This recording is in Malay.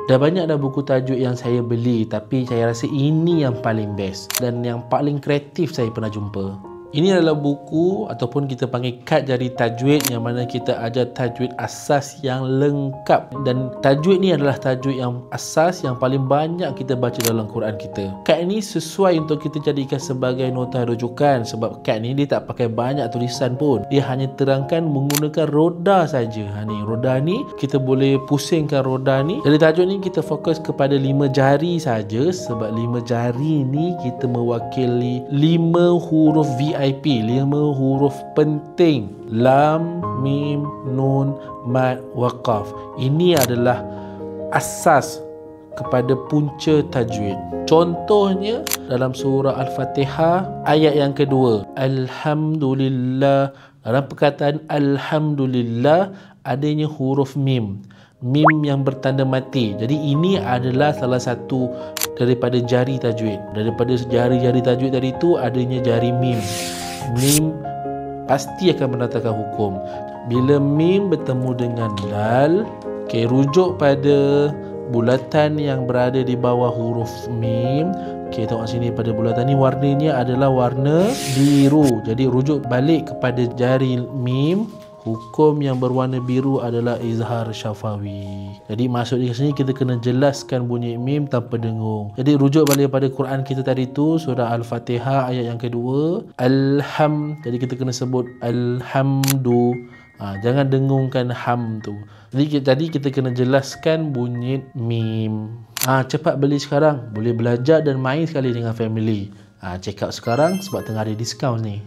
Dah banyak dah buku tajuk yang saya beli, tapi saya rasa ini yang paling best dan yang paling kreatif saya pernah jumpa. Ini adalah buku ataupun kita panggil kad jari tajwid, yang mana kita ajar tajwid asas yang lengkap, dan tajwid ni adalah tajwid yang asas yang paling banyak kita baca dalam Quran kita. Kad ini sesuai untuk kita jadikan sebagai nota rujukan, sebab kad ni dia tak pakai banyak tulisan pun, dia hanya terangkan menggunakan roda saja. Ni roda ni kita boleh pusingkan roda ni. Dari tajwid ni kita fokus kepada 5 jari saja, sebab 5 jari ni kita mewakili 5 huruf VIP, 5 huruf penting: lam, mim, nun, mad, wa qaf. Ini adalah asas kepada punca tajwid. Contohnya dalam surah Al-Fatihah ayat yang kedua, Alhamdulillah. Dalam perkataan Alhamdulillah adanya huruf mim, mim yang bertanda mati. Jadi ini adalah salah satu daripada jari tajwid. Daripada jari-jari tajwid tadi itu adanya jari mim. Mim pasti akan mendatangkan hukum. Bila mim bertemu dengan dal, rujuk pada bulatan yang berada di bawah huruf mim. Tengok sini, pada bulatan ni warnanya adalah warna biru. Jadi rujuk balik kepada jari mim. Hukum yang berwarna biru adalah izhar syafawi. Jadi maksud di sini kita kena jelaskan bunyi mim tanpa dengung. Jadi rujuk balik pada Quran kita tadi tu, surah Al-Fatihah ayat yang kedua, Jadi kita kena sebut alhamdu. Jangan dengungkan ham tu. Jadi tadi kita kena jelaskan bunyi mim. Cepat beli sekarang, boleh belajar dan main sekali dengan family. Check out sekarang sebab tengah ada diskaun ni.